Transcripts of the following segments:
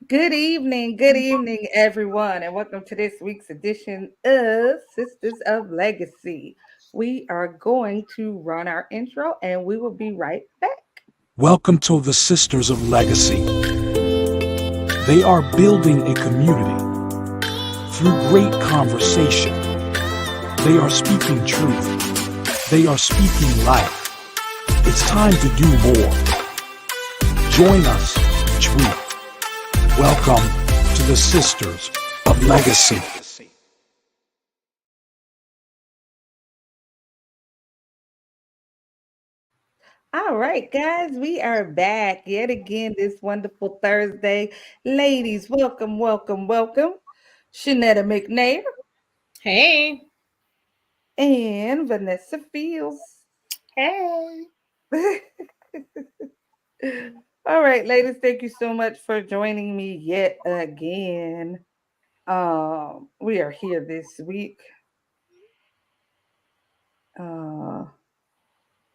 Good evening, everyone, and welcome to this week's edition of Sisters of Legacy. We are going to run our intro and we will be right back. Welcome to the Sisters of Legacy. They are building a community through great conversation. They are speaking truth. They are speaking life. It's time to do more. Join us each week. Welcome to the Sisters of Legacy. All right, guys, we are back yet again this wonderful Thursday. Ladies, welcome, welcome, welcome. Shanetta McNair Hey. and Vanessa Fields. Hey. All right, ladies, thank you so much for joining me yet again. We are here this week. Uh,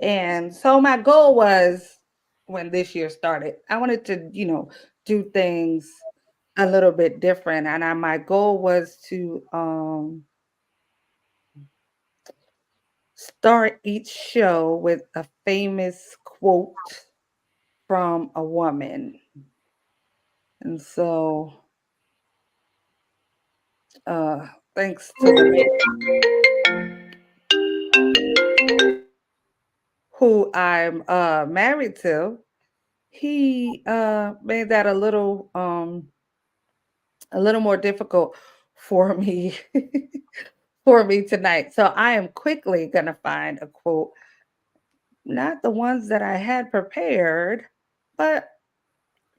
and so my goal was when this year started, I wanted to, do things a little bit different. And my goal was to start each show with a famous quote from a woman. And so thanks to who I'm married to, he made that a little more difficult for me for me tonight. So I am quickly gonna find a quote, not the ones that I had prepared, but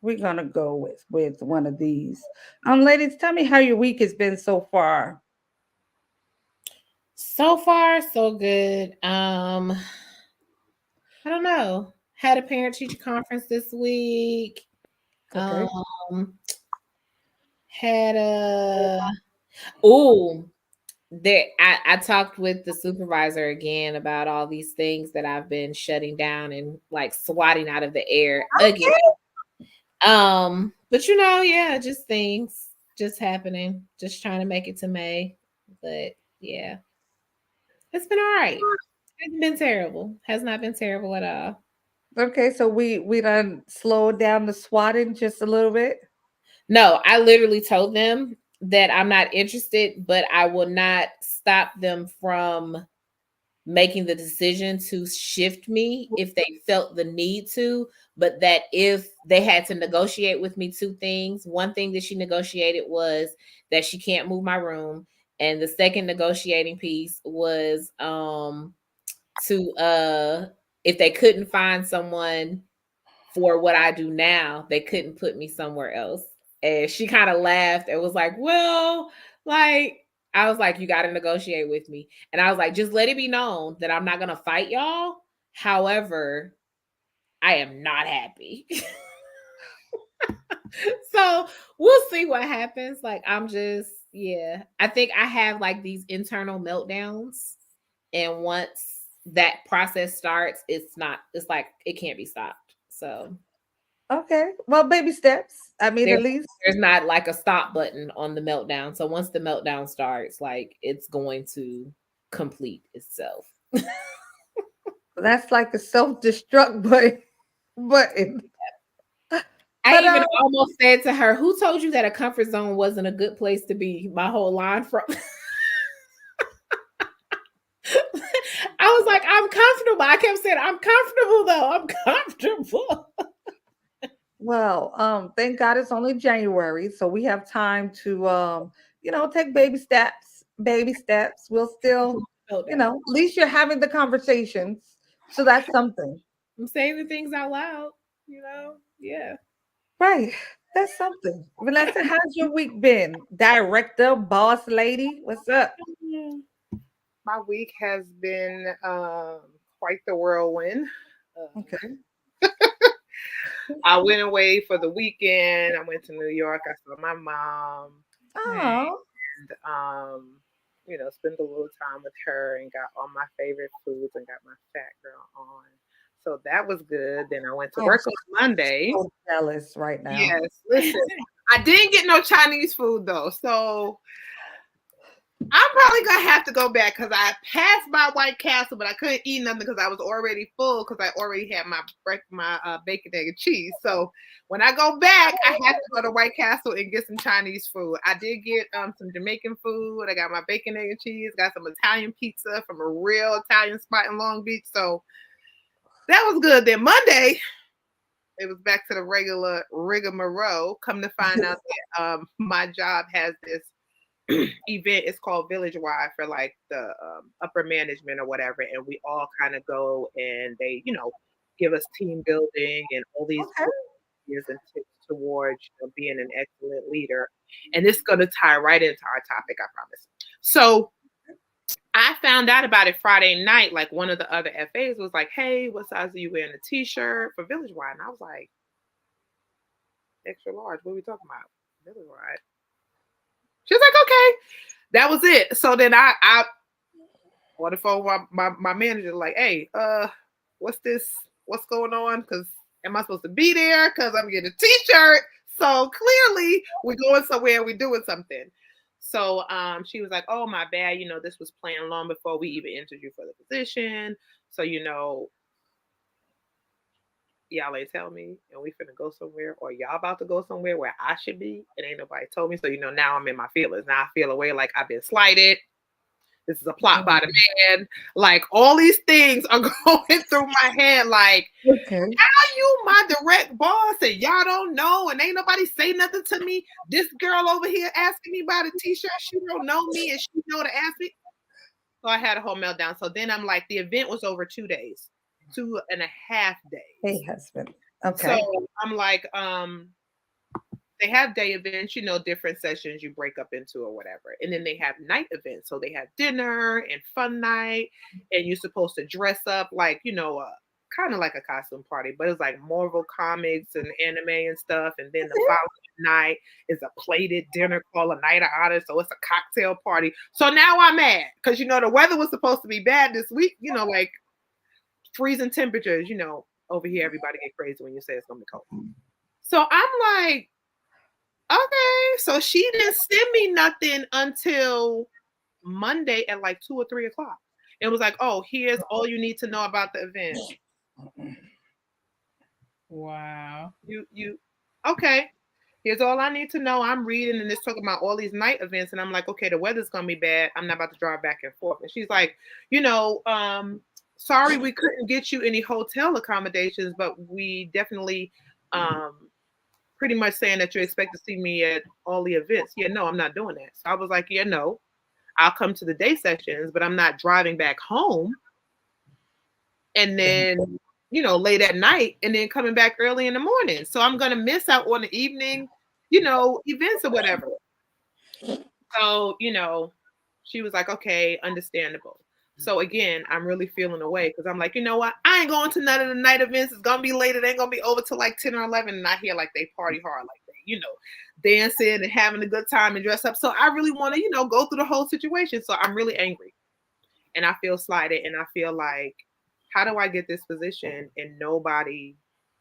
we're gonna go with one of these. Ladies, tell me how your week has been so far. So far, so good. I don't know. Had a parent teacher conference this week. Okay. Um, had a oh there I talked with the supervisor again about all these things that I've been shutting down and like swatting out of the air again. But yeah, just things just happening, just trying to make it to May. But yeah, it's been all right. Hasn't been terrible. Has not been terrible at all. Okay, so we done slowed down the swatting just a little bit. No, I literally told them that I'm not interested, but I will not stop them from making the decision to shift me if they felt the need to. But that if they had to negotiate with me two things, one thing that she negotiated was that she can't move my room. And the second negotiating piece was to if they couldn't find someone for what I do now, they couldn't put me somewhere else. And she kind of laughed and was like, well, like, I was like, you got to negotiate with me. And I was like, just let it be known that I'm not going to fight y'all. However, I am not happy. So we'll see what happens. Like, yeah. I think I have like these internal meltdowns. And once that process starts, it's like it can't be stopped. So Okay. Well, baby steps. I mean, there, at least there's not like a stop button on the meltdown. So once the meltdown starts, like it's going to complete itself. that's like a self-destruct button. I But even almost said to her, "Who told you that a comfort zone wasn't a good place to be?" My whole line from I was like, "I'm comfortable." I kept saying, "I'm comfortable though. I'm comfortable." well, thank God it's only January, so we have time to take baby steps. Baby steps. We'll still, at least you're having the conversations. So that's something. I'm saying the things out loud, Yeah. Right. That's something. Vanessa, how's your week been? Director, boss lady, what's up? My week has been quite the whirlwind. Okay. I went away for the weekend. I went to New York. I saw my mom. Oh. And, spent a little time with her and got all my favorite foods and got my fat girl on. So that was good. Then I went to work on Monday. So jealous right now. Yes, listen. I didn't get no Chinese food though, so I'm probably gonna have to go back because I passed by White Castle, but I couldn't eat nothing because I was already full because I already had my bacon, egg, and cheese. So when I go back, I have to go to White Castle and get some Chinese food. I did get some Jamaican food. I got my bacon, egg, and cheese. Got some Italian pizza from a real Italian spot in Long Beach. So that was good. Then Monday, it was back to the regular rigmarole. Come to find out that my job has this event. It's called Village Wide for like the upper management or whatever, and we all kind of go and they, give us team building and all these ideas and tips towards being an excellent leader. And this is going to tie right into our topic, I promise. So I found out about it Friday night. Like one of the other FAs was like, "Hey, what size are you wearing a t-shirt for Village Wide?" And I was like, "Extra large." What are we talking about? Village Wide. She was like, "Okay." That was it. So then I on the phone with my manager, like, "Hey, what's this? What's going on? Because am I supposed to be there? Because I'm getting a t-shirt." So clearly we're going somewhere, we're doing something. So she was like, "Oh, my bad. This was planned long before we even interviewed for the position. So, y'all ain't tell me, and we finna go somewhere, or y'all about to go somewhere where I should be, and ain't nobody told me. So, now I'm in my feelings. Now I feel a way like I've been slighted. This is a plot by the man. Like all these things are going through my head. Like, how you my direct boss and y'all don't know, and ain't nobody say nothing to me. This girl over here asking me about a t-shirt. She don't know me, and she know to ask me." So I had a whole meltdown. So then I'm like, the event was over 2 days, 2.5 days. Hey, husband. Okay. So I'm like, they have day events, different sessions you break up into or whatever. And then they have night events. So they have dinner and fun night, and you're supposed to dress up like, kind of like a costume party, but it's like Marvel comics and anime and stuff. And then the following night is a plated dinner called a night of honor. So it's a cocktail party. So now I'm mad because, the weather was supposed to be bad this week, like freezing temperatures, over here, everybody get crazy when you say it's going to be cold. So I'm like, okay. So she didn't send me nothing until Monday at like 2 or 3 o'clock. It was like, "Oh, here's all you need to know about the event." Wow. You okay. Here's all I need to know. I'm reading and it's talking about all these night events. And I'm like, okay, the weather's gonna be bad. I'm not about to drive back and forth. And she's like, sorry we couldn't get you any hotel accommodations, but we definitely pretty much saying that you expect to see me at all the events. Yeah, no, I'm not doing that. So I was like, yeah, no, I'll come to the day sessions, but I'm not driving back home. And then, late at night and then coming back early in the morning. So I'm going to miss out on the evening, events or whatever. So, she was like, okay, understandable. So again, I'm really feeling away because I'm like, you know what? I ain't going to none of the night events. It's going to be late. It ain't going to be over till like 10 or 11. And I hear like they party hard, like they, dancing and having a good time and dress up. So I really want to, go through the whole situation. So I'm really angry and I feel slighted and I feel like, how do I get this position? And nobody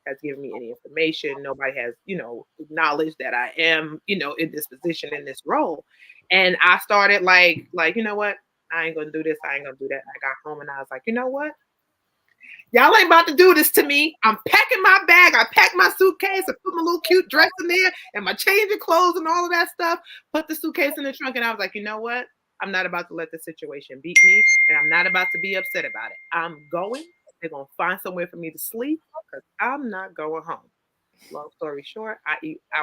has given me any information. Nobody has, acknowledged that I am, in this position, in this role. And I started like, you know what? I ain't going to do this. I ain't going to do that. I got home and I was like, you know what? Y'all ain't about to do this to me. I'm packing my bag. I packed my suitcase. I put my little cute dress in there and my change of clothes and all of that stuff. Put the suitcase in the trunk. And I was like, you know what? I'm not about to let the situation beat me. And I'm not about to be upset about it. I'm going. They're going to find somewhere for me to sleep because I'm not going home. Long story short, I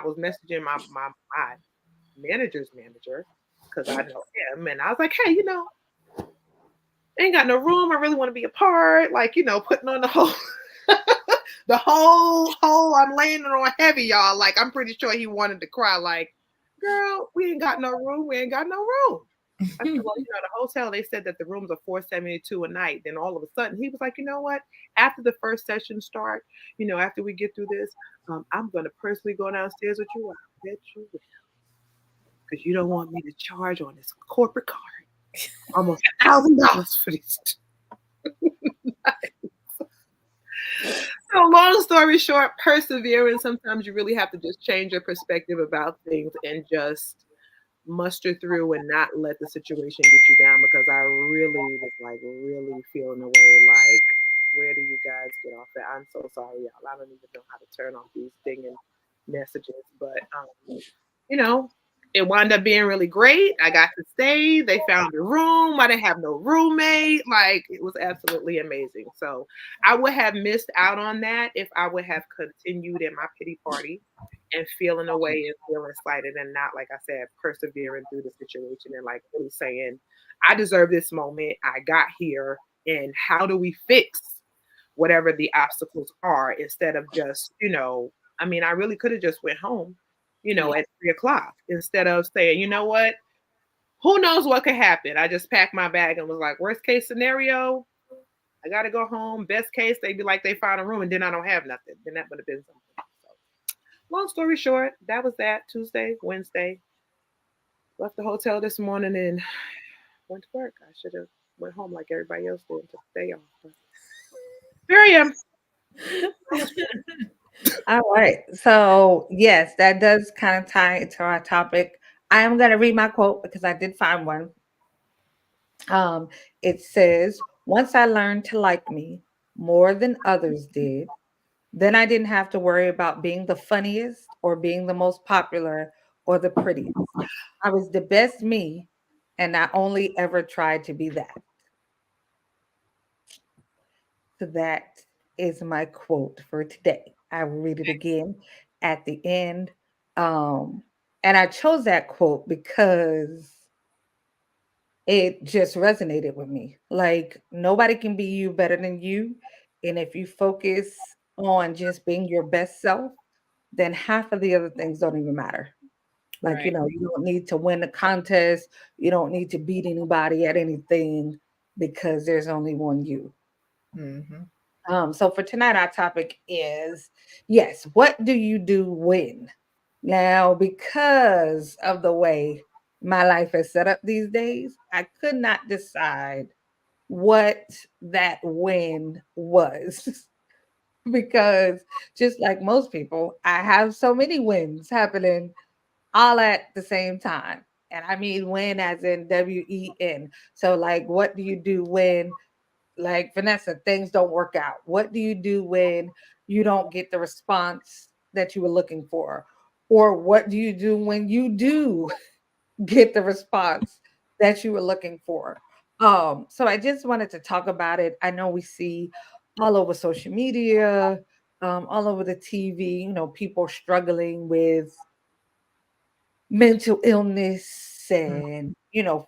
was messaging my manager's manager because I know him. And I was like, hey, ain't got no room. I really want to be a part. Like, putting on the whole, the whole I'm laying it on heavy, y'all. Like, I'm pretty sure he wanted to cry. Like, girl, we ain't got no room. We ain't got no room. I said, well, the hotel, they said that the rooms are $472 a night. Then all of a sudden, he was like, you know what? After the first session start, after we get through this, I'm going to personally go downstairs with you. I bet you will. Because you don't want me to charge on this corporate card almost $1,000 for these. So long story short, perseverance. Sometimes you really have to just change your perspective about things and just muster through and not let the situation get you down, because I really was like really feeling the way like, where do you guys get off that? I'm so sorry, y'all. I don't even know how to turn off these dinging messages, but you know, it wound up being really great. I got to stay. They found a room. I didn't have no roommate. Like, it was absolutely amazing. So I would have missed out on that if I would have continued in my pity party and feeling away and feeling slighted, and not, like I said, persevering through the situation and like really saying, I deserve this moment. I got here, and how do we fix whatever the obstacles are, instead of just, I mean, I really could have just went home, at 3 o'clock, instead of saying, you know what, who knows what could happen. I just packed my bag and was like, worst case scenario, I got to go home. Best case, they'd be like, they found a room and then I don't have nothing. Then that would have been something. So, long story short, that was that. Tuesday, Wednesday, left the hotel this morning and went to work. I should have went home like everybody else did and took the day off. But here I am. All right. So, yes, that does kind of tie into our topic. I am going to read my quote because I did find one. It says, once I learned to like me more than others did, then I didn't have to worry about being the funniest or being the most popular or the prettiest. I was the best me, and I only ever tried to be that. So that is my quote for today. I will read it again at the end. Um, and I chose that quote because it just resonated with me. Like, nobody can be you better than you. And if you focus on just being your best self, then half of the other things don't even matter. Like, Right. you don't need to win a contest. You don't need to beat anybody at anything because there's only one you. Mm-hmm. So for tonight, our topic is, yes, what do you do when? Now, because of the way my life is set up these days, I could not decide what that when was. Because just like most people, I have so many wins happening all at the same time. And I mean win as in WEN. So, like, what do you do when, like Vanessa, things don't work out? What do you do when you don't get the response that you were looking for? Or what do you do when you do get the response that you were looking for? So I just wanted to talk about it. I know we see all over social media, all over the TV, people struggling with mental illness and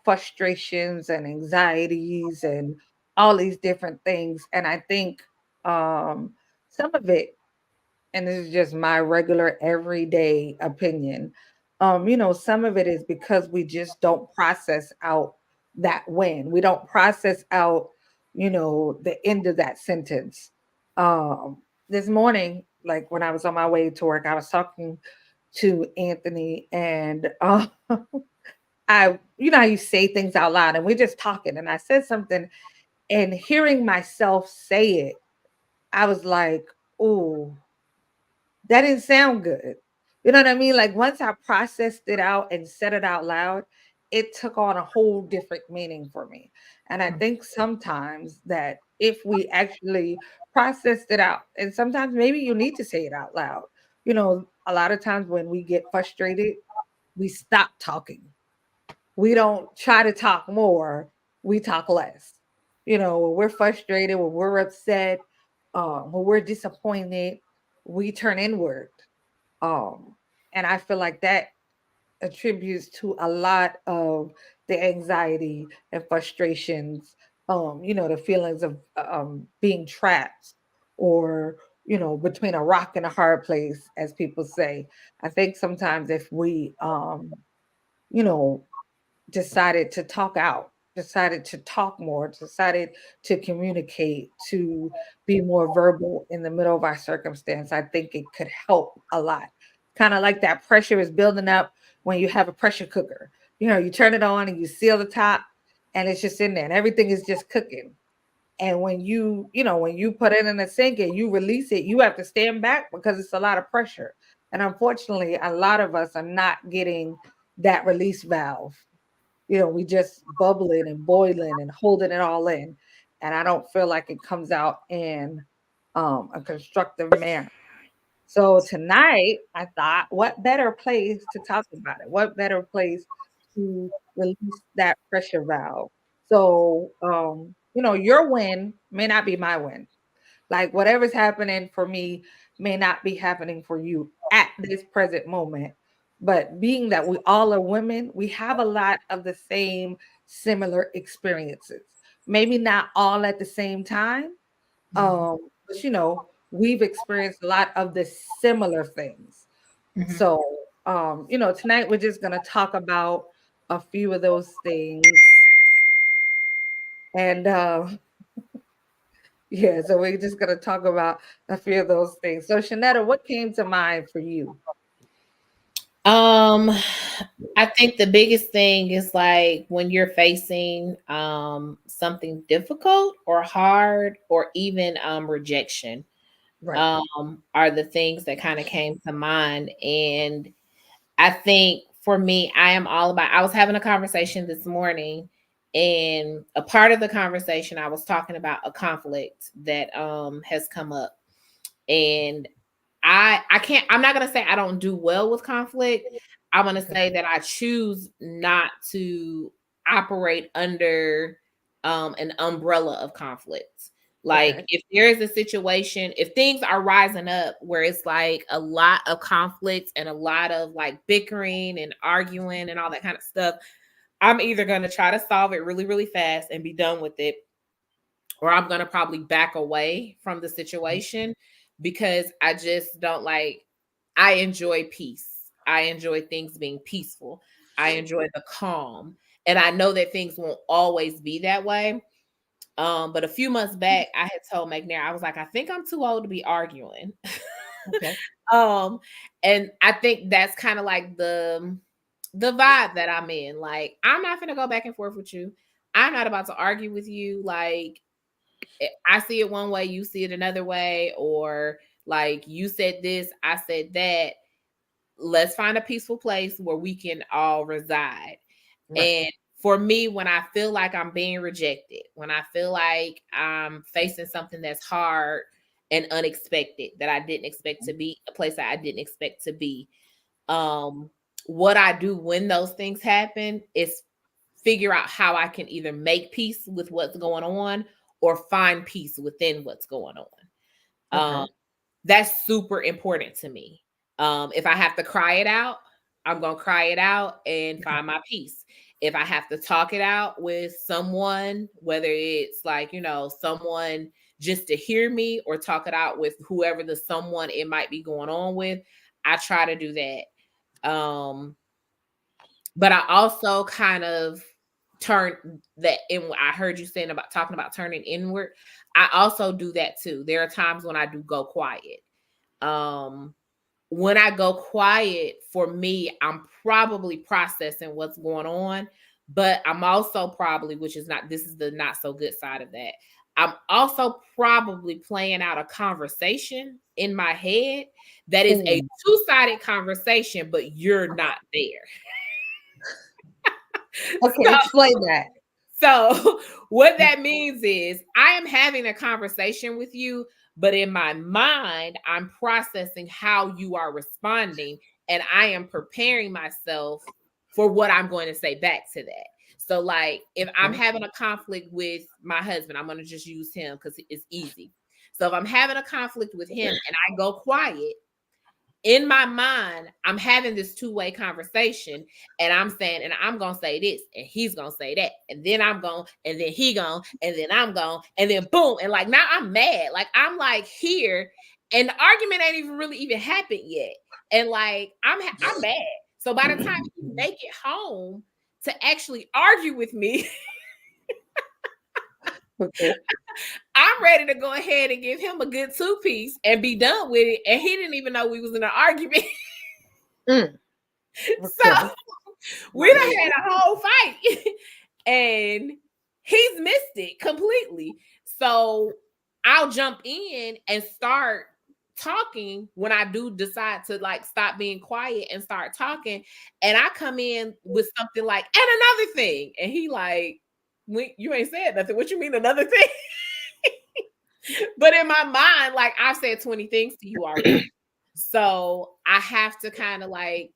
frustrations and anxieties and all these different things. And I think some of it, and this is just my regular everyday opinion, some of it is because we just don't process out that win. We don't process out the end of that sentence. This morning, like when I was on my way to work, I was talking to Anthony, and I, how you say things out loud, and we're just talking, and I said something, and hearing myself say it, I was like, "Oh, that didn't sound good." You know what I mean? Like, once I processed it out and said it out loud, it took on a whole different meaning for me. And I think sometimes that if we actually processed it out, and sometimes maybe you need to say it out loud. A lot of times when we get frustrated, we stop talking. We don't try to talk more, we talk less. When we're frustrated, when we're upset, when we're disappointed, we turn inward. Um, and I feel like that attributes to a lot of the anxiety and frustrations, the feelings of being trapped or, between a rock and a hard place, as people say. I think sometimes if we, you know, decided to talk out, decided to talk more, decided to communicate, to be more verbal in the middle of our circumstance, I think it could help a lot. Kind of like that pressure is building up when you have a pressure cooker. You turn it on and you seal the top and it's just in there and everything is just cooking. And when when you put it in the sink and you release it, you have to stand back because it's a lot of pressure. And unfortunately, a lot of us are not getting that release valve. We just bubbling and boiling and holding it all in. And I don't feel like it comes out in a constructive manner. So tonight, I thought, what better place to talk about it? What better place to release that pressure valve? So, your win may not be my win. Like whatever's happening for me may not be happening for you at this present moment. But being that we all are women, we have a lot of the same similar experiences. Maybe not all at the same time, but we've experienced a lot of the similar things. Mhm. So, tonight we're just gonna talk about a few of those things. And yeah, so we're just gonna talk about a few of those things. So Shanetta, what came to mind for you? I think the biggest thing is like when you're facing something difficult or hard or even rejection Right. are the things that kind of came to mind. And I think for me, I was having a conversation this morning, and a part of the conversation I was talking about a conflict that has come up. And I'm not gonna say I don't do well with conflict. I'm gonna say that I choose not to operate under an umbrella of conflict. Like Okay. if there is a situation, if things are rising up where it's like a lot of conflict and a lot of like bickering and arguing and all that kind of stuff, I'm either gonna try to solve it really, really fast and be done with it, or I'm gonna probably back away from the situation because I just don't like. I enjoy peace. I enjoy things being peaceful. I enjoy the calm, and I know that things won't always be that way. But a few months back, I had told McNair, I was like, I think I'm too old to be arguing. Okay. um, and I think that's kind of like the vibe that I'm in. Like, I'm not gonna go back and forth with you. I'm not about to argue with you. Like, I see it one way, you see it another way, or like you said this, I said that. Let's find a peaceful place where we can all reside. Right. And for me, when I feel like I'm being rejected, when I feel like I'm facing something that's hard and unexpected, that I didn't expect to be, a place that I didn't expect to be, um, what I do when those things happen is figure out how I can either make peace with what's going on or find peace within what's going on. Um, Okay. that's super important to me. If I have to cry it out, I'm going to cry it out and find my peace. If I have to talk it out with someone, whether it's like, someone just to hear me or talk it out with whoever the someone it might be going on with, I try to do that. But I also kind of turn that in. I heard you saying about talking about turning inward. I also do that too. There are times when I do go quiet. When I go quiet, for me, I'm probably processing what's going on, but I'm also probably, this is the not so good side of that. I'm also probably playing out a conversation in my head that is a Ooh. two-sided conversation, but you're not there. Okay, explain that. So what that means is I am having a conversation with you, but in my mind, I'm processing how you are responding, and I am preparing myself for what I'm going to say back to that. So, like, if I'm Okay. having a conflict with my husband, I'm going to just use him because it's easy. So, if I'm having a conflict with him and I go quiet, in my mind, I'm having this two-way conversation, and I'm saying, and I'm gonna say this, and he's gonna say that, and then I'm going, and then he gone, and then I'm gone, and then boom, and like now I'm mad, like I'm like here, and the argument ain't even really even happened yet, and like I'm mad. So by the time you make it home to actually argue with me, Okay. I'm ready to go ahead and give him a good two-piece and be done with it, and he didn't even know we was in an argument. Mm. So Okay. we done had a whole fight and he's missed it completely. So I'll jump in and start talking when I do decide to like stop being quiet and start talking. And I come in with something like, and another thing. And he like, you ain't said nothing. What you mean another thing? But in my mind, like I've said 20 things to you already. So I have to kind of like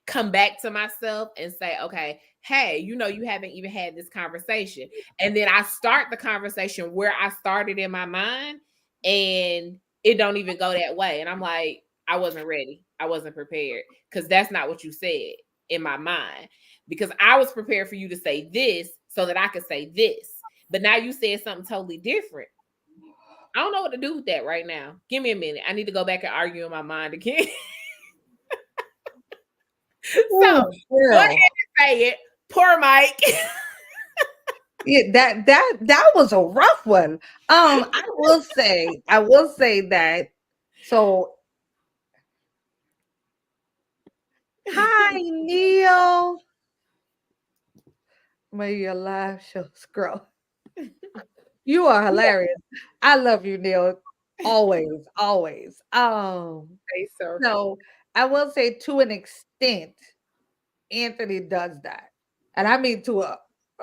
come back to myself and say, okay, hey, you haven't even had this conversation. And then I start the conversation where I started in my mind, and it don't even go that way. And I'm like, I wasn't ready. I wasn't prepared, because that's not what you said in my mind. Because I was prepared for you to say this so that I could say this. But now you said something totally different. I don't know what to do with that right now. Give me a minute. I need to go back and argue in my mind again. So go ahead and say it. Poor Mike. Yeah, that was a rough one. I will say that. So, hi Neil. May your live show scroll. You are hilarious. I love you, Neil. Always, always. Hey, sir. So I will say, to an extent, Anthony does that. And I mean to a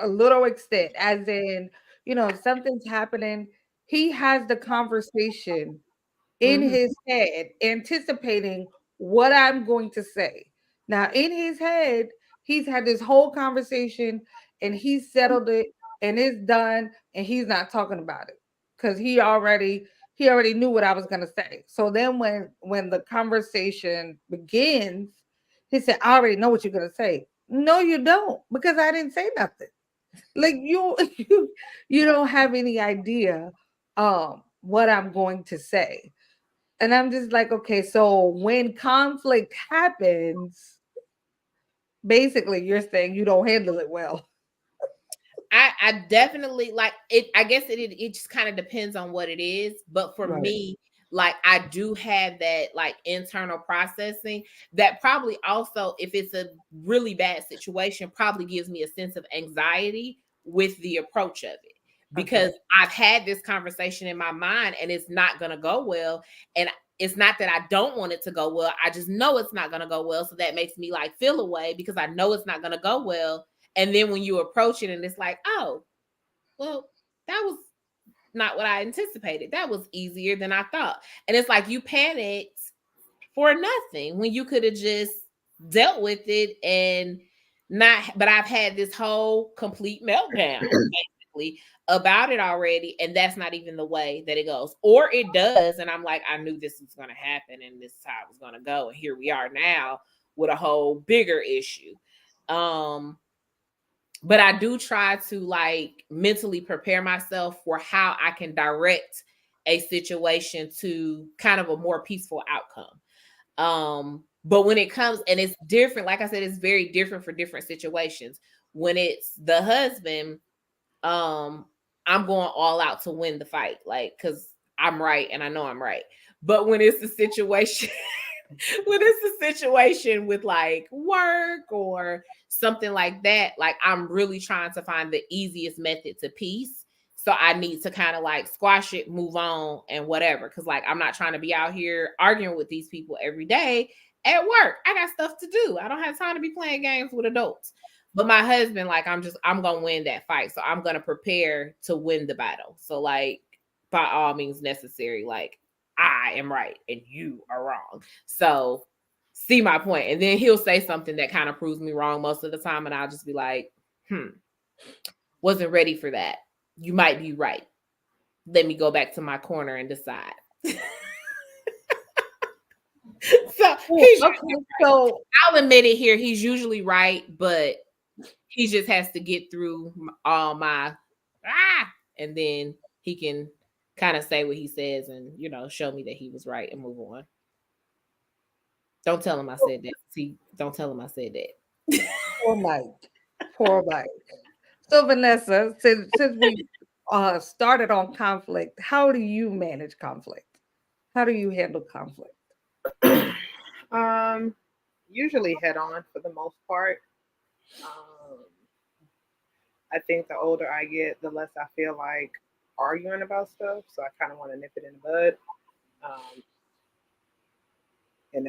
little extent, as in, if something's happening, he has the conversation in his head, anticipating what I'm going to say. Now, in his head, he's had this whole conversation and he's settled it and it's done, and he's not talking about it because he already knew what I was going to say. So then when the conversation begins, he said, I already know what you're going to say. No, you don't, because I didn't say nothing. Like you don't have any idea what I'm going to say. And I'm just like, okay, so when conflict happens, basically you're saying you don't handle it well. I definitely like it. I guess it just kind of depends on what it is. But for me, like I do have that like internal processing that probably also, if it's a really bad situation, probably gives me a sense of anxiety with the approach of it. Because I've had this conversation in my mind and it's not going to go well. And it's not that I don't want it to go well. I just know it's not going to go well. So that makes me like feel away because I know it's not going to go well. And then when you approach it and it's like, oh, well, that was not what I anticipated. That was easier than I thought. And it's like you panicked for nothing when you could have just dealt with it and not. But I've had this whole complete meltdown basically about it already. And that's not even the way that it goes. Or it does. And I'm like, I knew this was going to happen and this is how it was going to go. And here we are now with a whole bigger issue. But I do try to like mentally prepare myself for how I can direct a situation to kind of a more peaceful outcome. But when it comes, and it's different, like I said, it's very different for different situations. When it's the husband, I'm going all out to win the fight, like, because I'm right and I know I'm right. But when it's a situation, with like work or something like that, like I'm really trying to find the easiest method to peace. So I need to kind of like squash it, move on, and whatever. Because like I'm not trying to be out here arguing with these people every day at work. I got stuff to do. I don't have time to be playing games with adults. But my husband, like I'm gonna win that fight. So I'm gonna prepare to win the battle. So like by all means necessary, like I am right and you are wrong. So see my point. And then he'll say something that kind of proves me wrong most of the time. And I'll just be like, wasn't ready for that. You might be right. Let me go back to my corner and decide. So I'll admit it here. He's usually right, but he just has to get through all my and then he can kind of say what he says and show me that he was right and move on. Don't tell him I said that. See, don't tell him I said that. Poor Mike. So Vanessa, since we started on conflict, how do you manage conflict? How do you handle conflict? Usually head on for the most part. I think the older I get, the less I feel like arguing about stuff, so I kind of want to nip it in the bud. And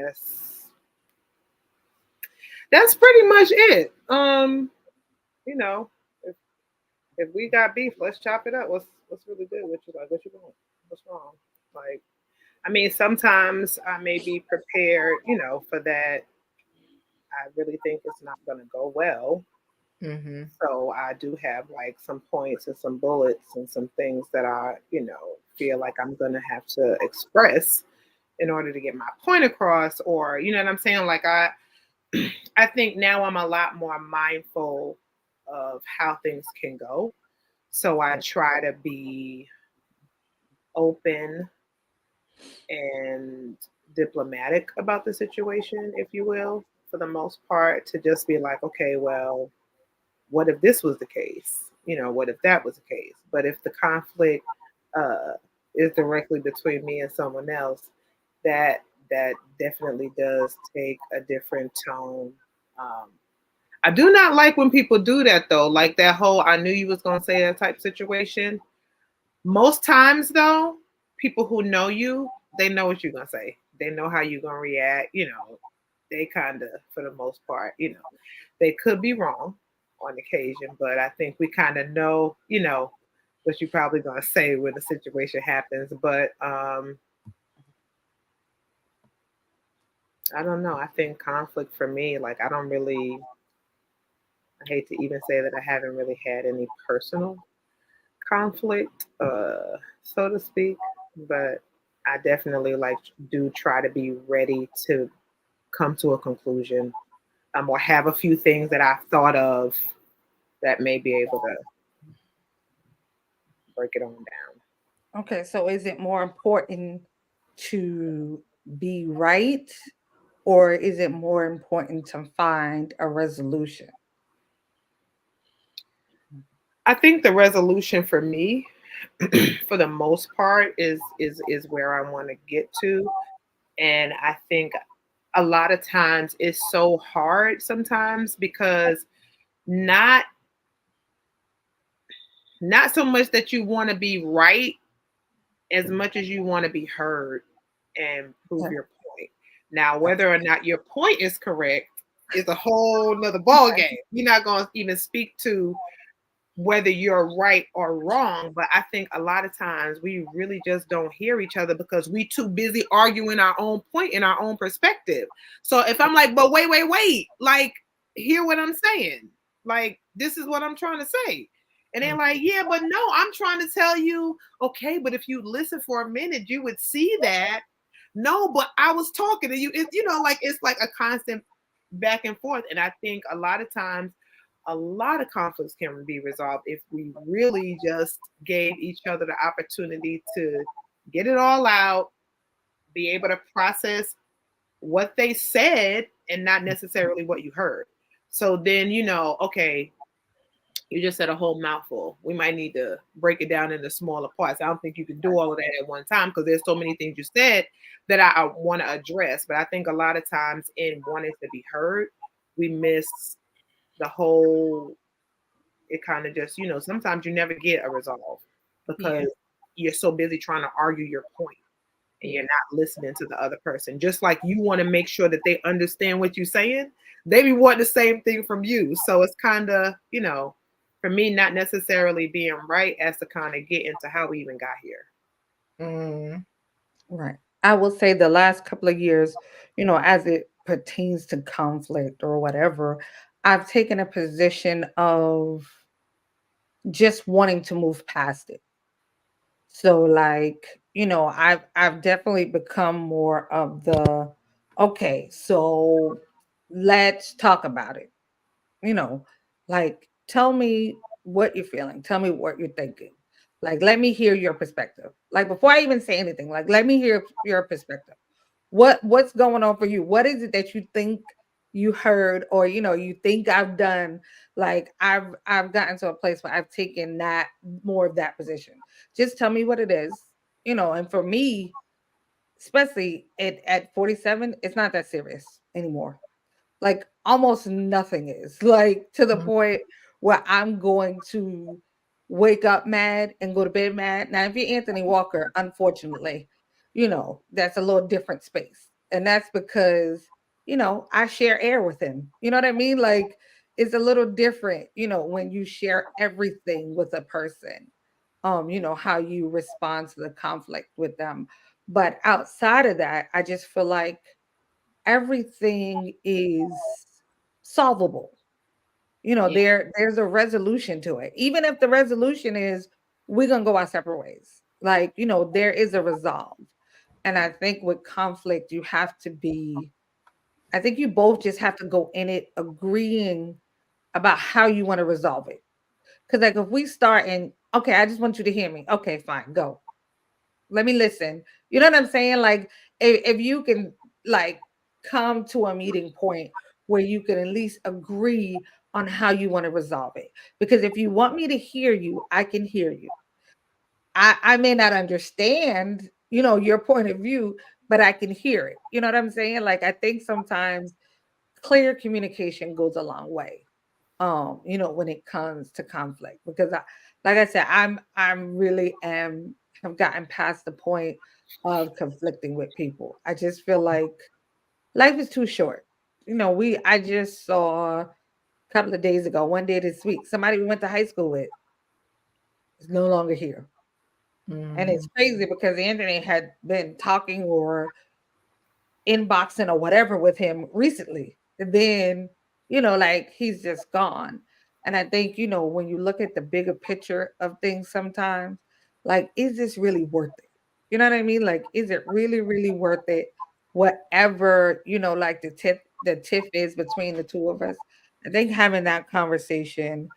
that's pretty much it. You know, if we got beef, let's chop it up. What's really good? What you like? What you want? What's wrong? Like, I mean, sometimes I may be prepared, for that. I really think it's not going to go well. Mm-hmm. So I do have like some points and some bullets and some things that I, feel like I'm going to have to express in order to get my point across, or, you know what I'm saying? Like I think now I'm a lot more mindful of how things can go. So I try to be open and diplomatic about the situation, if you will, for the most part, to just be like, okay, well, what if this was the case? What if that was the case? But if the conflict uh, is directly between me and someone else, that definitely does take a different tone. Um, I do not like when people do that though, like that whole "I knew you was gonna say that" type situation. Most times though, people who know you, they know what you're gonna say. They know how you're gonna react. They kind of, for the most part, they could be wrong on occasion, but I think we kind of know, what you're probably gonna say when the situation happens. But I don't know. I think conflict for me, like I hate to even say that I haven't really had any personal conflict, so to speak, but I definitely like do try to be ready to come to a conclusion, or have a few things that I've thought of that may be able to break it on down. Okay, so is it more important to be right, or is it more important to find a resolution? I think the resolution for me, for the most part, is where I want to get to, and I think a lot of times it's so hard sometimes because not so much that you want to be right as much as you want to be heard and prove Okay. your point. Now, whether or not your point is correct is a whole nother ball game. We're not going to even speak to whether you're right or wrong, but I think a lot of times we really just don't hear each other because we too busy arguing our own point in our own perspective. So if I'm like, but wait, like, hear what I'm saying. Like, this is what I'm trying to say. And they're like, yeah, but no, I'm trying to tell you, okay, but if you listen for a minute, you would see that. No, but I was talking to you. Like it's like a constant back and forth. And I think a lot of times a lot of conflicts can be resolved if we really just gave each other the opportunity to get it all out, be able to process what they said and not necessarily what you heard. So then, okay, you just said a whole mouthful. We might need to break it down into smaller parts. I don't think you can do all of that at one time because there's so many things you said that I want to address. But I think a lot of times in wanting to be heard, we miss the whole, it kind of just, sometimes you never get a resolve because you're so busy trying to argue your point and you're not listening to the other person. Just like you want to make sure that they understand what you're saying, they be wanting the same thing from you. So it's kind of, for me, not necessarily being right as to kind of get into how we even got here. Right. I will say the last couple of years, as it pertains to conflict or whatever, I've taken a position of just wanting to move past it. So like, I've definitely become more of the, okay, so let's talk about it. Like tell me what you're feeling. Tell me what you're thinking. Like let me hear your perspective. Like before I even say anything, like let me hear your perspective. What's going on for you? What is it that you think you heard, or you think I've done? Like I've gotten to a place where I've taken that more of that position. Just tell me what it is. And for me, especially at 47, it's not that serious anymore. Like almost nothing is, like, to the point where I'm going to wake up mad and go to bed mad. Now, if you're Anthony Walker, unfortunately, that's a little different space. And that's because, I share air with him. You know what I mean? Like, it's a little different, when you share everything with a person, how you respond to the conflict with them. But outside of that, I just feel like everything is solvable. Yeah. There's a resolution to it. Even if the resolution is we're gonna go our separate ways. Like, there is a resolve. And I think with conflict, I think you both just have to go in it agreeing about how you want to resolve it. Because like if we start and okay, I just want you to hear me. Okay, fine, go. Let me listen. You know what I'm saying? Like if you can like come to a meeting point where you can at least agree on how you want to resolve it. Because if you want me to hear you, I can hear you. I may not understand, your point of view, but I can hear it. You know what I'm saying? Like I think sometimes clear communication goes a long way. When it comes to conflict. Because like I said, I'm really have gotten past the point of conflicting with people. I just feel like life is too short. I just saw a couple of days ago, one day this week, somebody we went to high school with is no longer here. And it's crazy because Anthony had been talking or inboxing or whatever with him recently. And then, like he's just gone. And I think, when you look at the bigger picture of things sometimes, like, is this really worth it? You know what I mean? Like, is it really, really worth it? Whatever, like the tiff is between the two of us. I think having that conversation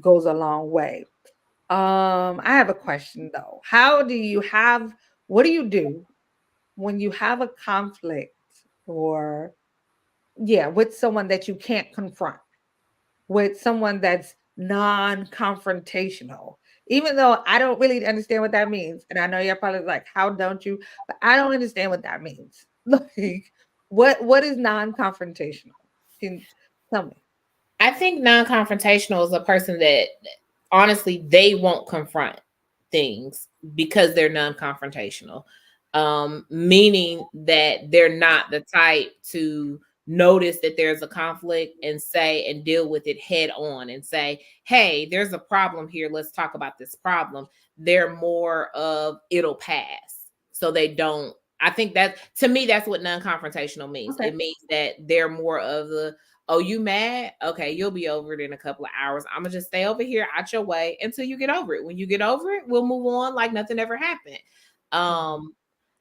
goes a long way. I have a question though. What do you do when you have a conflict or with someone that you can't confront, with someone that's non-confrontational, even though I don't really understand what that means, and I know you're probably like, how don't you? But I don't understand what that means. Like, what is non-confrontational? Can tell me. I think non-confrontational is a person that honestly they won't confront things because they're non-confrontational. Meaning that they're not the type to notice that there's a conflict and say and deal with it head on and say, hey, there's a problem here. Let's talk about this problem. They're more of it'll pass. So they don't. I think that to me, that's what non-confrontational means. Okay. It means that they're more of the, oh, you mad? Okay, you'll be over it in a couple of hours. I'm gonna just stay over here out your way until you get over it. When you get over it, we'll move on like nothing ever happened.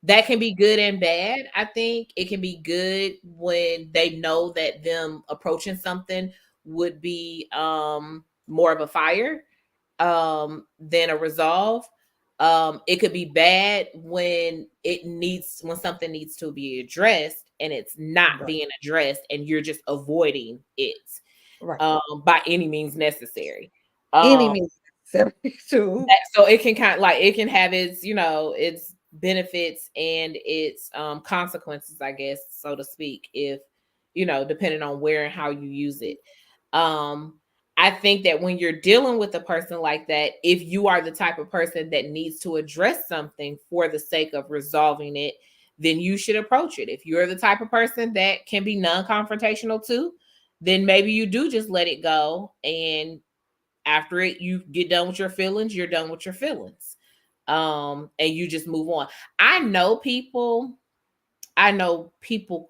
That can be good and bad. I think it can be good when they know that them approaching something would be more of a fire than a resolve. It could be bad when something needs to be addressed and it's not Right. being addressed and you're just avoiding it Right. by any means necessary. Any means necessary too. So it can kind of like it can have its benefits and its consequences, I guess, so to speak, if depending on where and how you use it. I think that when you're dealing with a person like that, if you are the type of person that needs to address something for the sake of resolving it, then you should approach it. If you're the type of person that can be non-confrontational too, then maybe you do just let it go. And after it, you get done with your feelings, you're done with your feelings. And you just move on. I know people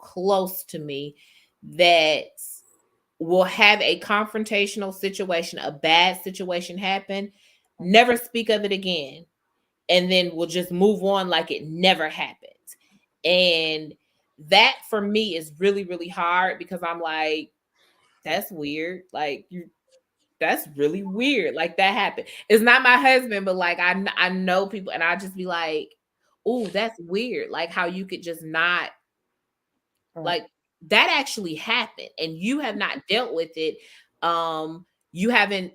close to me that will have a confrontational situation, a bad situation happen, never speak of it again, and then will just move on like it never happened. And that for me is really, really hard because I'm like, that's weird. Like that's really weird. Like that happened. It's not my husband, but like I know people, and I just be like, oh, that's weird. Like how you could just not like that actually happened and you have not dealt with it. You haven't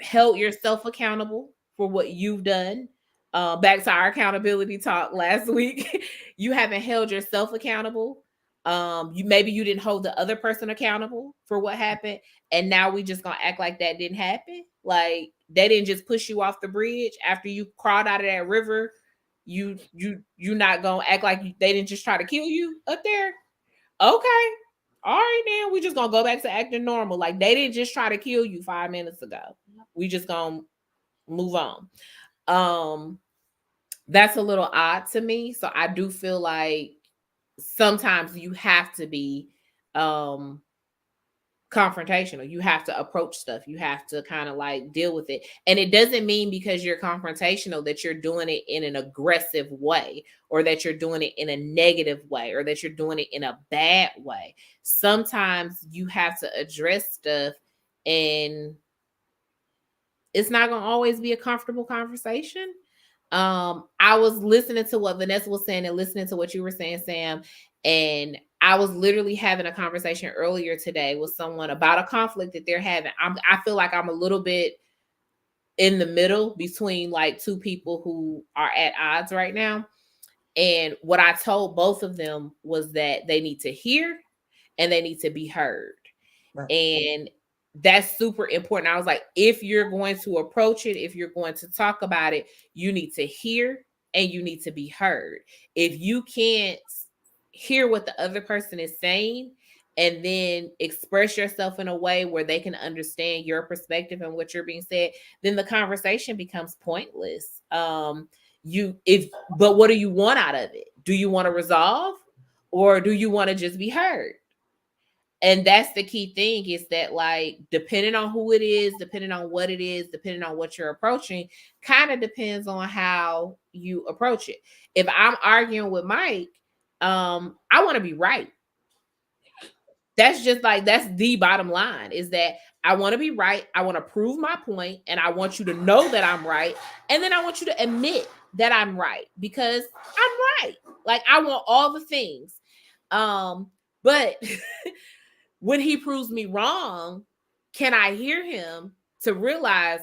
held yourself accountable for what you've done. Back to our accountability talk last week. You haven't held yourself accountable. You didn't hold the other person accountable for what happened, and now we just gonna act like that didn't happen. Like they didn't just push you off the bridge after you crawled out of that river. You not gonna act like they didn't just try to kill you up there? Okay. All right, then we just gonna go back to acting normal. Like they didn't just try to kill you 5 minutes ago. We just gonna move on. That's a little odd to me. So I do feel like sometimes you have to be confrontational. You have to approach stuff. You have to kind of like deal with it. And it doesn't mean because you're confrontational that you're doing it in an aggressive way, or that you're doing it in a negative way, or that you're doing it in a bad way. Sometimes you have to address stuff, and it's not going to always be a comfortable conversation. I was listening to what Vanessa was saying and listening to what you were saying, Sam, and I was literally having a conversation earlier today with someone about a conflict that they're having. I feel like I'm a little bit in the middle between like two people who are at odds right now. And what I told both of them was that they need to hear and they need to be heard. Right. And that's super important. I was like, if you're going to approach it, if you're going to talk about it, you need to hear and you need to be heard. If you can't hear what the other person is saying and then express yourself in a way where they can understand your perspective and what you're being said, then the conversation becomes pointless. But what do you want out of it? Do you want to resolve, or do you want to just be heard? And that's the key thing, is that like, depending on who it is, depending on what it is, depending on what you're approaching, kind of depends on how you approach it. If I'm arguing with Mike, I want to be right. That's just like, that's the bottom line, is that I want to be right. I want to prove my point, and I want you to know that I'm right. And then I want you to admit that I'm right, because I'm right. Like, I want all the things. But when he proves me wrong, can I hear him to realize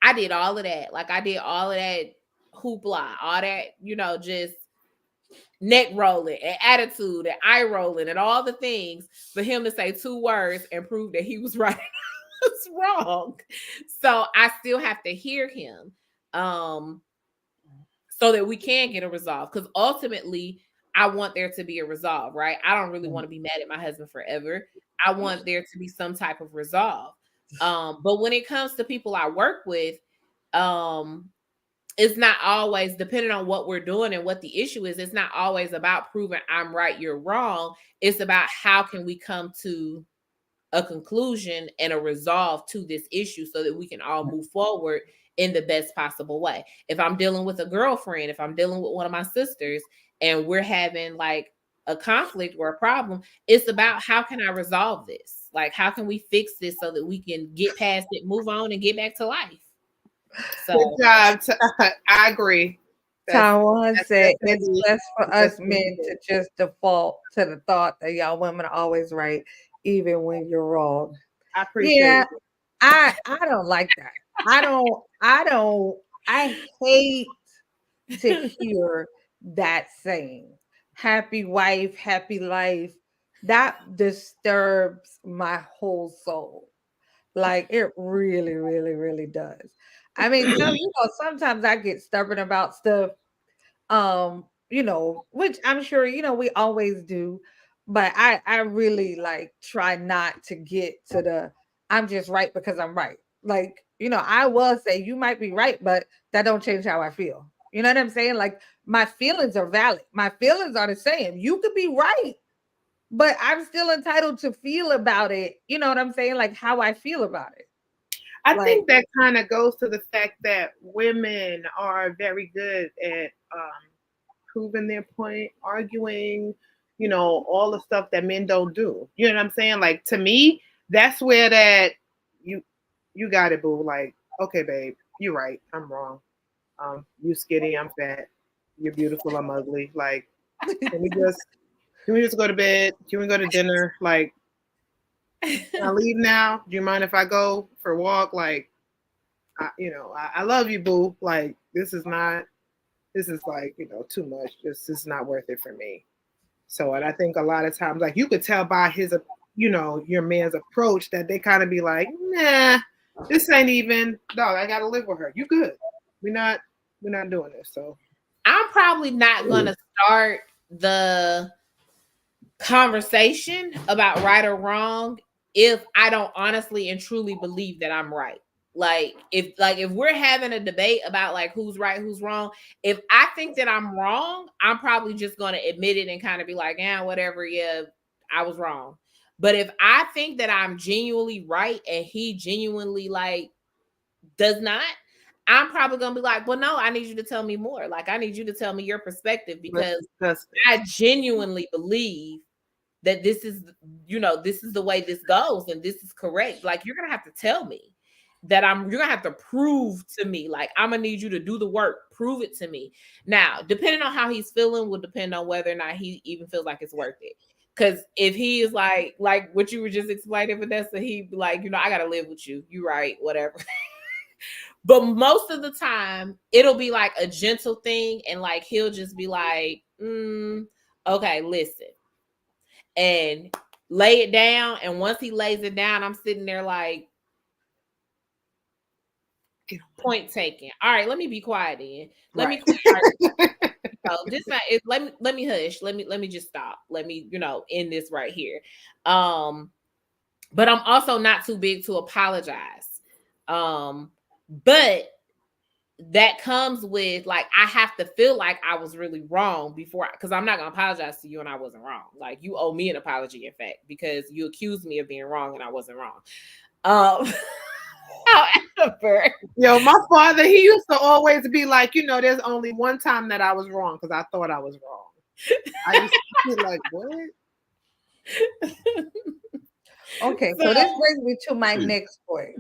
I did all of that? Like, I did all of that hoopla, all that, just neck rolling and attitude and eye rolling and all the things for him to say 2 words and prove that he was right and I was wrong. So I still have to hear him so that we can get a resolve, because ultimately I want there to be a resolve, right? I don't really want to be mad at my husband forever. I want there to be some type of resolve. But when it comes to people I work with, it's not always, depending on what we're doing and what the issue is, it's not always about proving I'm right, you're wrong. It's about how can we come to a conclusion and a resolve to this issue so that we can all move forward in the best possible way. If I'm dealing with a girlfriend, if I'm dealing with one of my sisters, and we're having like a conflict or a problem, it's about how can I resolve this? Like, how can we fix this so that we can get past it, move on, and get back to life? So, good job. I agree. Taiwan said it's best for us men to just default to the thought that y'all women are always right, even when you're wrong. I appreciate it. I don't like that. I hate to hear that saying, happy wife, happy life. That disturbs my whole soul. Like, it really, really, really does. I mean, sometimes I get stubborn about stuff, which I'm sure, we always do. But I really like try not to get to the I'm just right because I'm right. Like, I will say you might be right, but that don't change how I feel. You know what I'm saying? Like, my feelings are valid. My feelings are the same. You could be right, but I'm still entitled to feel about it. You know what I'm saying? Like, how I feel about it. I think that kind of goes to the fact that women are very good at proving their point, arguing, all the stuff that men don't do. You know what I'm saying? Like, to me, that's where that you got it, boo. Like, okay, babe, you're right. I'm wrong. You skinny, I'm fat. You're beautiful, I'm ugly. Like, can we just go to bed? Can we go to dinner? Like, can I leave now? Do you mind if I go for a walk? Like, I love you, boo. Like, this is like, too much. This is not worth it for me. So, and I think a lot of times, like, you could tell by his, your man's approach that they kind of be like, nah, This ain't even dog. I gotta live with her. You good? We're not doing this. So I'm probably not gonna start the conversation about right or wrong if I don't honestly and truly believe that I'm right. If we're having a debate about like who's right, who's wrong, if I think that I'm wrong, I'm probably just going to admit it and kind of be like, yeah, whatever, yeah, I was wrong. But if I think that I'm genuinely right and he genuinely like does not, I'm probably going to be like, well, no, I need you to tell me more. Like, I need you to tell me your perspective because I genuinely believe that this is, this is the way this goes and this is correct. Like, you're going to have to tell me that you're going to have to prove to me, like, I'm going to need you to do the work, prove it to me. Now, depending on how he's feeling will depend on whether or not he even feels like it's worth it. Because if he is like what you were just explaining, Vanessa, he'd be like, I got to live with you. You right, whatever. But most of the time, it'll be like a gentle thing. And like, he'll just be like, okay, listen. And lay it down. And once he lays it down, I'm sitting there like, point taken. All right, let me be quiet then. Let me quit. Let me hush. Let me just stop. Let me, end this right here. But I'm also not too big to apologize. But that comes with like, I have to feel like I was really wrong because I'm not gonna apologize to you and I wasn't wrong. Like, you owe me an apology, in fact, because you accused me of being wrong and I wasn't wrong. However, my father, he used to always be like, there's only one time that I was wrong because I thought I was wrong. I used to be like, what? Okay, so this brings me to my next point.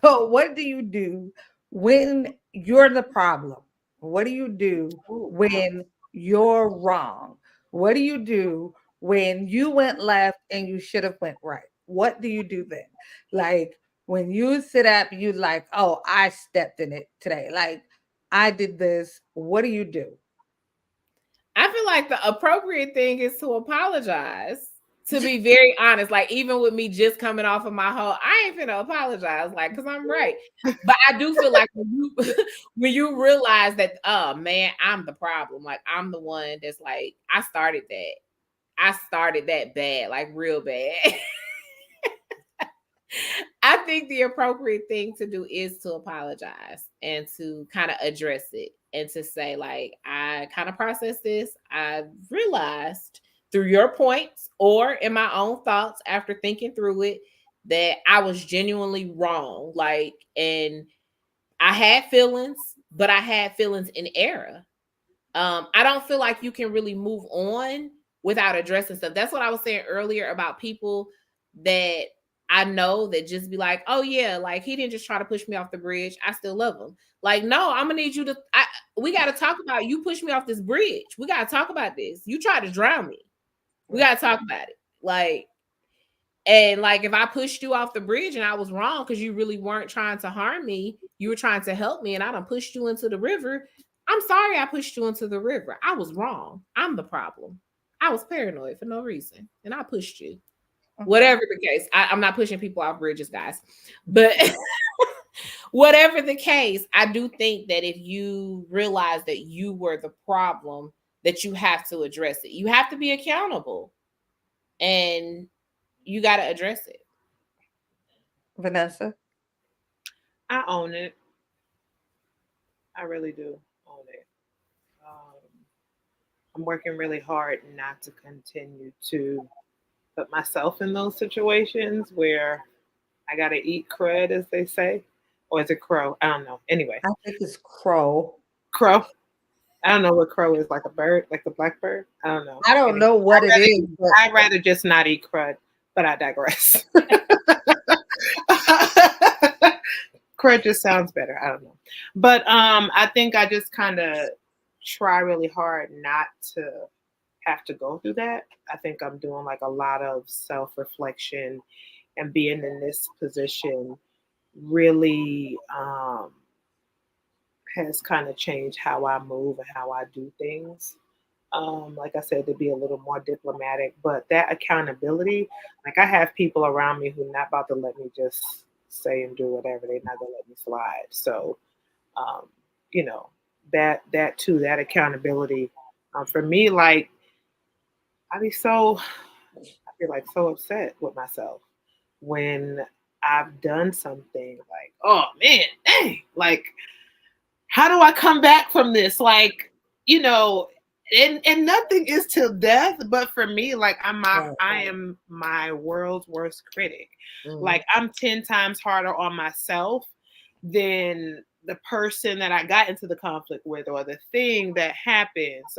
So what do you do when you're the problem? What do you do when you're wrong? What do you do when you went left and you should have went right? What do you do then? Like, when you sit up, you like, oh, I stepped in it today. Like, I did this. What do you do? I feel like the appropriate thing is to apologize. To be very honest, like, even with me just coming off of my whole, I ain't finna apologize, like, because I'm right. But I do feel like when you realize that, oh man, I'm the problem. Like, I'm the one that's like, I started that bad, like real bad. I think the appropriate thing to do is to apologize and to kind of address it and to say, like, I kind of processed this. I realized through your points or in my own thoughts after thinking through it that I was genuinely wrong. Like, and I had feelings, but I had feelings in error. I don't feel like you can really move on without addressing stuff. That's what I was saying earlier about people that I know that just be like, oh yeah, like, he didn't just try to push me off the bridge. I still love him. Like, no, I'm gonna need you to, we got to talk about, you pushed me off this bridge. We got to talk about this. You tried to drown me. We got to talk about it. Like, and like, if I pushed you off the bridge and I was wrong because you really weren't trying to harm me, you were trying to help me, and I done pushed you into the river. I'm sorry I pushed you into the river. I was wrong. I'm the problem. I was paranoid for no reason, and I pushed you. Whatever the case, I'm not pushing people off bridges, guys. But whatever the case, I do think that if you realize that you were the problem, that you have to address it. You have to be accountable, and you got to address it. Vanessa? I own it. I really do own it. I'm working really hard not to continue to put myself in those situations where I got to eat crud, as they say. Or is it crow? I don't know. Anyway. I think it's crow. Crow? I don't know what crow is, like a bird, like the blackbird. I don't know. I don't know what it is. But I'd rather just not eat crud, but I digress. Crud just sounds better. I don't know. But I think I just kind of try really hard not to have to go through that. I think I'm doing like a lot of self-reflection, and being in this position really has kind of changed how I move and how I do things. Like I said, to be a little more diplomatic, but that accountability, like, I have people around me who are not about to let me just say and do whatever. They're not gonna let me slide. So, um, you know, that too, that accountability. For me, like I be so I feel like so upset with myself when I've done something like, oh man, dang, like how do I come back from this? Like, you know, and nothing is till death, but for me, like I am my world's worst critic. Mm. Like I'm 10 times harder on myself than the person that I got into the conflict with or the thing that happens.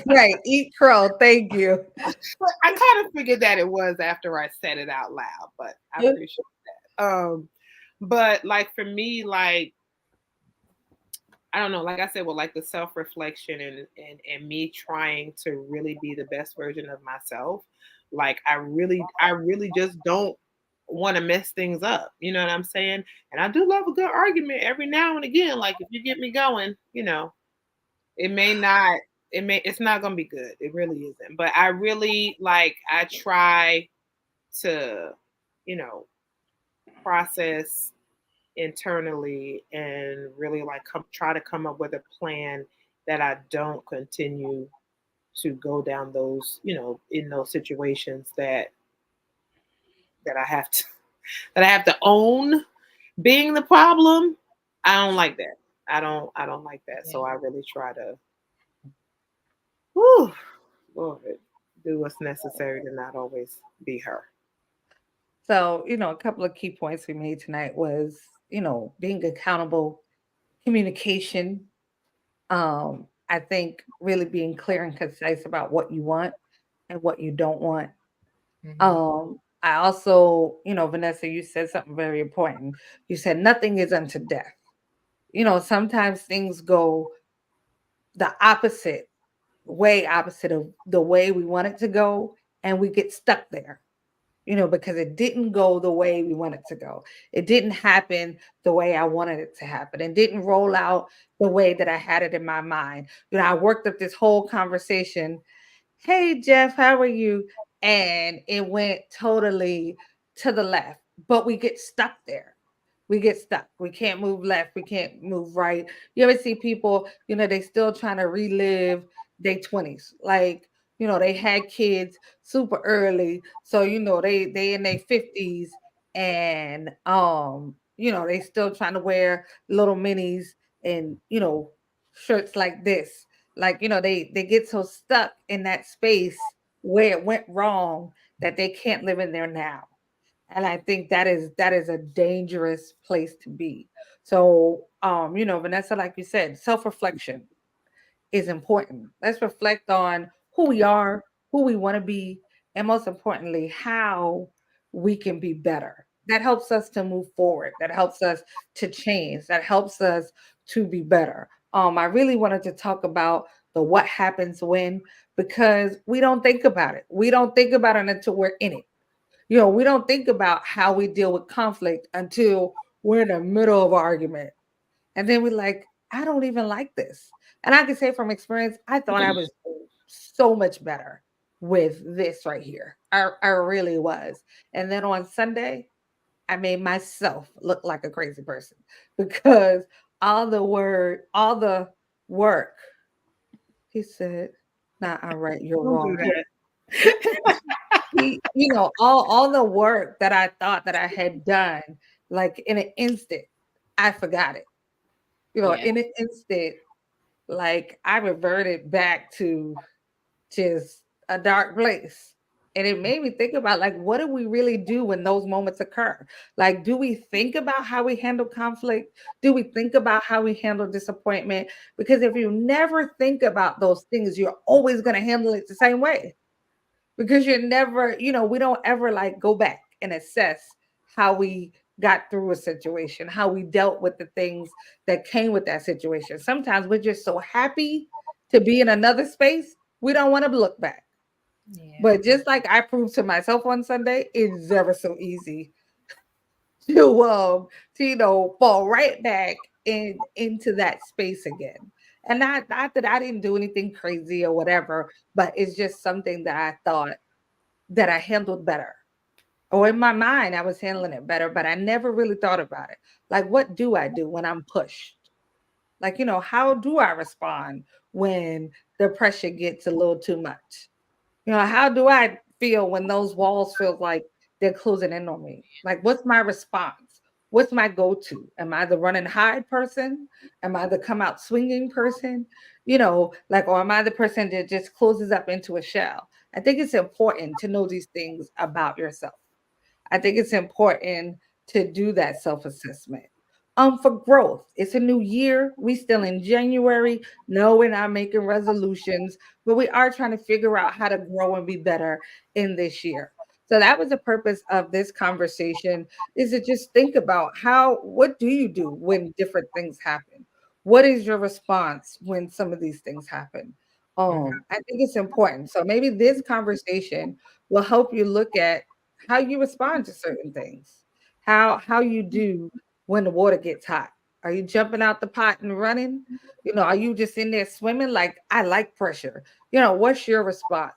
Right. Eat crow. Thank you. But I kind of figured that it was after I said it out loud, but I appreciate that. But like for me, like I don't know, like I said, well, like the self-reflection and me trying to really be the best version of myself. Like I really just don't want to mess things up. You know what I'm saying? And I do love a good argument every now and again. Like if you get me going, it may not, it's not gonna be good. It really isn't. But I really like I try to, you know, process internally and really like try to come up with a plan that I don't continue to go down those, in those situations that I have to that I have to own being the problem. I don't like that. I don't like that. So I really try to whew, Lord, do what's necessary to not always be her. So, a couple of key points we made tonight was, being accountable, communication. I think really being clear and concise about what you want and what you don't want. I also, Vanessa, you said something very important. You said nothing is unto death. Sometimes things go the opposite, way opposite of the way we want it to go, and we get stuck there. Because it didn't go the way we wanted to go. It didn't happen the way I wanted it to happen. It didn't roll out the way that I had it in my mind. I worked up this whole conversation. Hey, Jeff, how are you? And it went totally to the left, but we get stuck there. We get stuck. We can't move left. We can't move right. You ever see people, they still trying to relive their 20s. Like, they had kids super early. So, they in their 50s and they still trying to wear little minis and, shirts like this. Like, they get so stuck in that space where it went wrong that they can't live in there now. And I think that is a dangerous place to be. So, Vanessa, like you said, self-reflection is important. Let's reflect on who we are, who we want to be, and most importantly, how we can be better. That helps us to move forward. That helps us to change. That helps us to be better. I really wanted to talk about the what happens when, because we don't think about it. We don't think about it until we're in it. We don't think about how we deal with conflict until we're in the middle of an argument. And then we're like, I don't even like this. And I can say from experience, I thought I was so much better with this right here. I really was. And then on Sunday, I made myself look like a crazy person because all the work, he said, nah, all right, you're Don't do wrong. that. All the work that I thought that I had done, like in an instant, I forgot it. Yeah. In an instant, like I reverted back to just a dark place. And it made me think about like, what do we really do when those moments occur? Like, do we think about how we handle conflict? Do we think about how we handle disappointment? Because if you never think about those things, you're always going to handle it the same way. Because you're never, we don't ever like go back and assess how we got through a situation, how we dealt with the things that came with that situation. Sometimes we're just so happy to be in another space, we don't want to look back. Yeah. But just like I proved to myself on Sunday, it's ever so easy to fall right back into that space again. And not that I didn't do anything crazy or whatever, but it's just something that I thought that I handled better. Or in my mind, I was handling it better, but I never really thought about it. Like, what do I do when I'm pushed? Like, how do I respond when the pressure gets a little too much? How do I feel when those walls feel like they're closing in on me? Like, what's my response? What's my go-to? Am I the run and hide person? Am I the come out swinging person? Or am I the person that just closes up into a shell? I think it's important to know these things about yourself. I think it's important to do that self-assessment. For growth. It's a new year. We still in January. No, we're not making resolutions, but we are trying to figure out how to grow and be better in this year. So that was the purpose of this conversation, is to just think about what do you do when different things happen? What is your response when some of these things happen? I think it's important. So maybe this conversation will help you look at how you respond to certain things, how you do when the water gets hot. Are you jumping out the pot and running? Are you just in there swimming? Like, I like pressure. What's your response?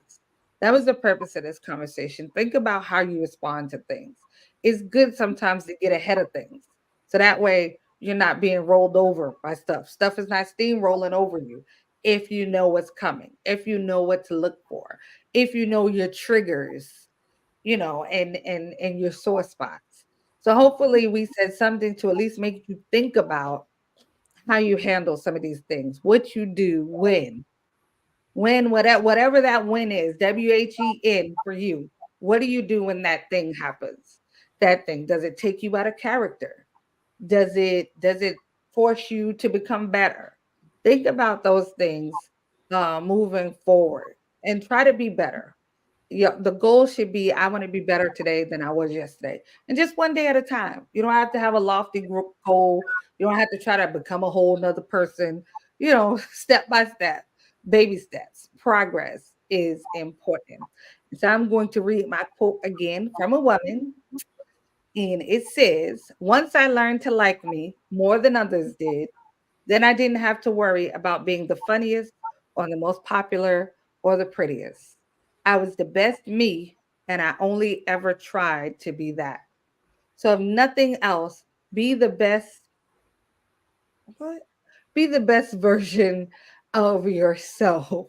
That was the purpose of this conversation. Think about how you respond to things. It's good sometimes to get ahead of things. So that way you're not being rolled over by stuff. Stuff is not steamrolling over you if you know what's coming, if you know what to look for, if you know your triggers, and your sore spots. So hopefully we said something to at least make you think about how you handle some of these things, what you do when whatever that win is, WHEN for you. What do you do when that thing happens? That thing, does it take you out of character? Does it force you to become better? Think about those things moving forward and try to be better. Yeah, the goal should be, I want to be better today than I was yesterday. And just one day at a time. You don't have to have a lofty goal. You don't have to try to become a whole nother person. Step by step, baby steps. Progress is important. So I'm going to read my quote again from a woman. And it says, once I learned to like me more than others did, then I didn't have to worry about being the funniest or the most popular or the prettiest. I was the best me, and I only ever tried to be that. So if nothing else, be the best what? Be the best version of yourself.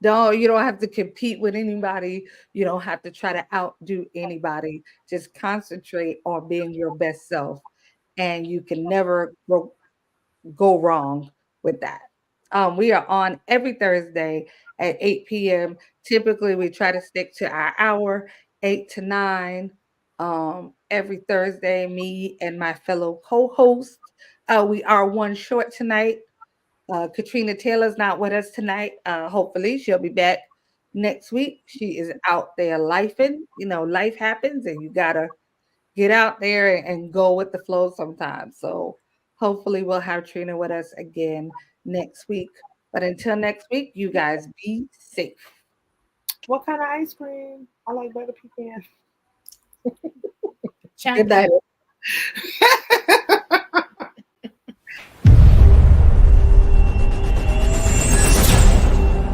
You don't have to compete with anybody. You don't have to try to outdo anybody. Just concentrate on being your best self, and you can never go wrong with that. We are on every Thursday at 8 p.m. Typically, we try to stick to our hour, 8 to 9. Every Thursday, me and my fellow co-host. We are one short tonight. Katrina Taylor's not with us tonight. Hopefully, she'll be back next week. She is out there lifing. Life happens, and you gotta get out there and go with the flow sometimes. So hopefully we'll have Trina with us again next week. But until next week, you guys be safe. What kind of ice cream? I like butter pecan. Good night.